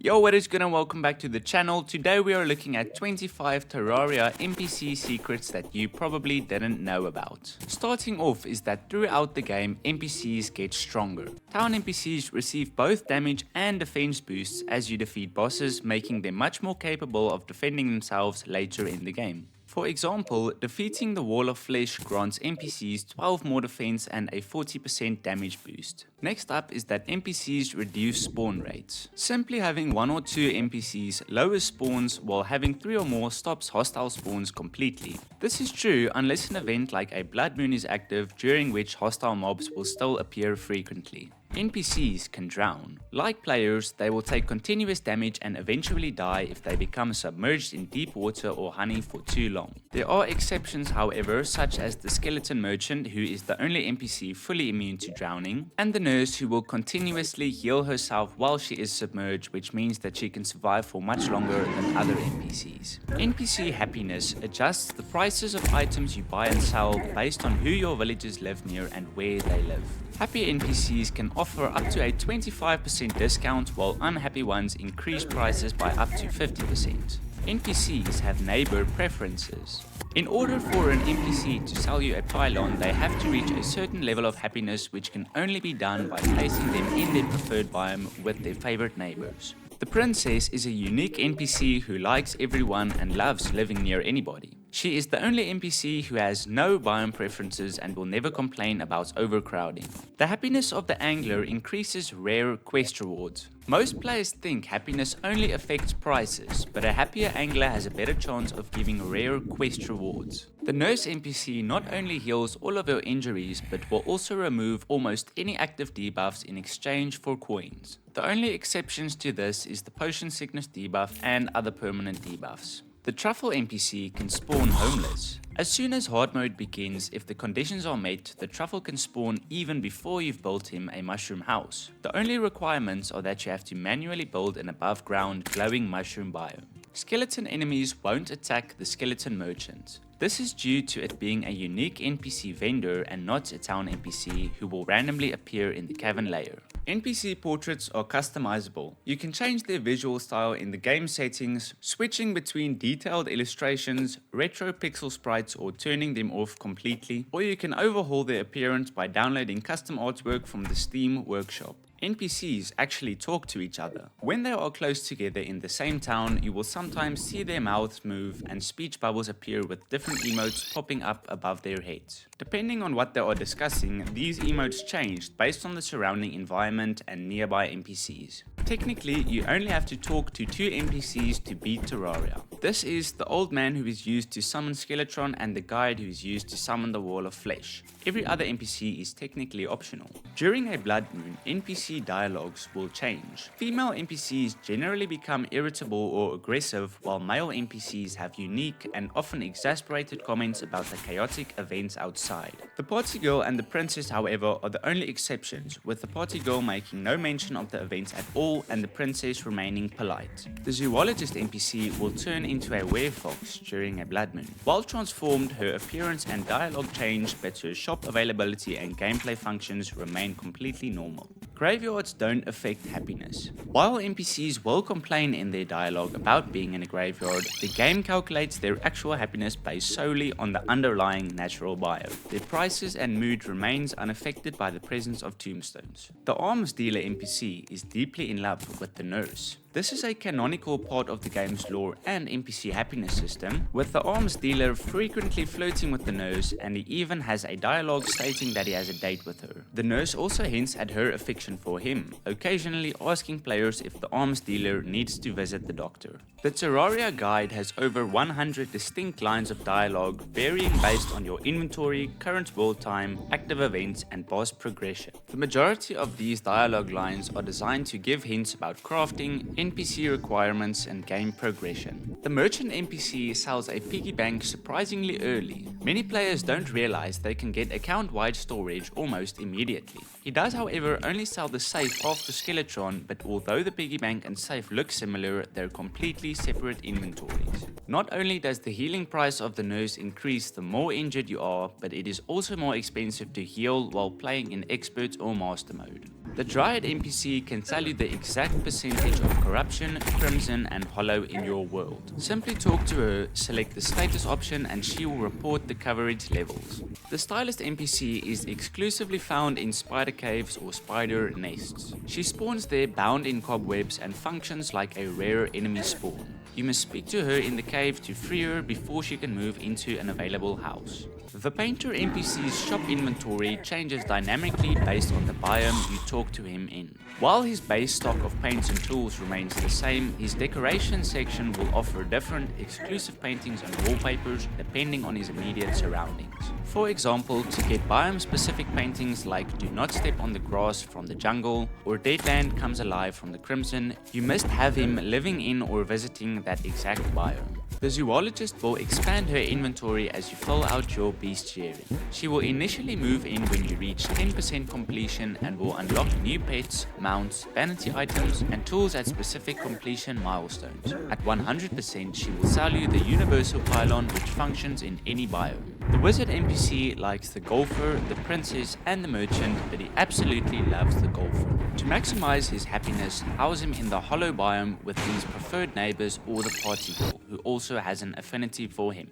Yo, what is good and welcome back to the channel. Today we are looking at 25 Terraria NPC secrets that you probably didn't know about. Starting off is that throughout the game, NPCs get stronger. Town NPCs receive both damage and defense boosts as you defeat bosses, making them much more capable of defending themselves later in the game. For example, defeating the Wall of Flesh grants NPCs 12 more defense and a 40% damage boost. Next up is that NPCs reduce spawn rates. Simply having 1 or 2 NPCs lowers spawns, while having 3 or more stops hostile spawns completely. This is true unless an event like a blood moon is active, during which hostile mobs will still appear frequently. NPCs can drown. Like players, they will take continuous damage and eventually die if they become submerged in deep water or honey for too long. There are exceptions however, such as the skeleton merchant, who is the only NPC fully immune to drowning, and the nurse, who will continuously heal herself while she is submerged, which means that she can survive for much longer than other NPCs. NPC happiness adjusts the prices of items you buy and sell based on who your villagers live near and where they live. Happy NPCs can offer up to a 25% discount, while unhappy ones increase prices by up to 50%. NPCs have neighbor preferences. In order for an NPC to sell you a pylon, they have to reach a certain level of happiness, which can only be done by placing them in their preferred biome with their favorite neighbors. The princess is a unique NPC who likes everyone and loves living near anybody. She is the only NPC who has no biome preferences and will never complain about overcrowding. The happiness of the angler increases rare quest rewards. Most players think happiness only affects prices, but a happier angler has a better chance of giving rare quest rewards. The nurse NPC not only heals all of your injuries, but will also remove almost any active debuffs in exchange for coins. The only exceptions to this is the potion sickness debuff and other permanent debuffs. The truffle NPC can spawn homeless. As soon as hard mode begins, if the conditions are met, the truffle can spawn even before you've built him a mushroom house. The only requirements are that you have to manually build an above ground glowing mushroom biome. Skeleton enemies won't attack the skeleton merchant. This is due to it being a unique NPC vendor and not a town NPC who will randomly appear in the cavern layer. NPC portraits are customizable. You can change their visual style in the game settings, switching between detailed illustrations, retro pixel sprites, or turning them off completely, or you can overhaul their appearance by downloading custom artwork from the Steam workshop. NPCs actually talk to each other. When they are close together in the same town, you will sometimes see their mouths move and speech bubbles appear with different emotes popping up above their heads. Depending on what they are discussing, these emotes change based on the surrounding environment and nearby NPCs. Technically, you only have to talk to 2 NPCs to beat Terraria. This is the old man who is used to summon Skeletron and the guide who is used to summon the Wall of Flesh. Every other NPC is technically optional. During a blood moon, NPC dialogues will change. Female NPCs generally become irritable or aggressive, while male NPCs have unique and often exasperated comments about the chaotic events outside. The party girl and the princess, however, are the only exceptions, with the party girl making no mention of the events at all and the princess remaining polite. The zoologist NPC will turn into a werefox during a blood moon. While transformed, her appearance and dialogue change, but her shop availability and gameplay functions remain completely normal. Graveyards don't affect happiness. While NPCs will complain in their dialogue about being in a graveyard, the game calculates their actual happiness based solely on the underlying natural biome. Their prices and mood remains unaffected by the presence of tombstones. The arms dealer NPC is deeply in love with the nurse. This is a canonical part of the game's lore and NPC happiness system, with the arms dealer frequently flirting with the nurse, and he even has a dialogue stating that he has a date with her. The nurse also hints at her affection for him, occasionally asking players if the arms dealer needs to visit the doctor. The Terraria guide has over 100 distinct lines of dialogue, varying based on your inventory, current world time, active events, and boss progression. The majority of these dialogue lines are designed to give hints about crafting, NPC requirements, and game progression. The merchant NPC sells a piggy bank surprisingly early. Many players don't realize they can get account-wide storage almost immediately. He does, however, only sell the safe after Skeletron, but although the piggy bank and safe look similar, they're completely separate inventories. Not only does the healing price of the nurse increase the more injured you are, but it is also more expensive to heal while playing in expert or master mode. The Dryad NPC can tell you the exact percentage of corruption, crimson and hollow in your world. Simply talk to her, select the status option and she will report the coverage levels. The Stylist NPC is exclusively found in spider caves or spider nests. She spawns there bound in cobwebs and functions like a rare enemy spawn. You must speak to her in the cave to free her before she can move into an available house. The Painter NPC's shop inventory changes dynamically based on the biome you talk to him in. While his base stock of paints and tools remains the same, his decoration section will offer different exclusive paintings and wallpapers depending on his immediate surroundings. For example, to get biome-specific paintings like Do Not Step on the Grass from the Jungle or Deadland Comes Alive from the Crimson, you must have him living in or visiting that exact biome. The zoologist will expand her inventory as you fill out your bestiary. She will initially move in when you reach 10% completion and will unlock new pets, mounts, vanity items, and tools at specific completion milestones. At 100%, she will sell you the universal pylon which functions in any biome. The wizard NPC likes the golfer, the princess, and the merchant, but he absolutely loves the golfer. To maximize his happiness, house him in the hollow biome with his preferred neighbors or the party girl, who also has an affinity for him.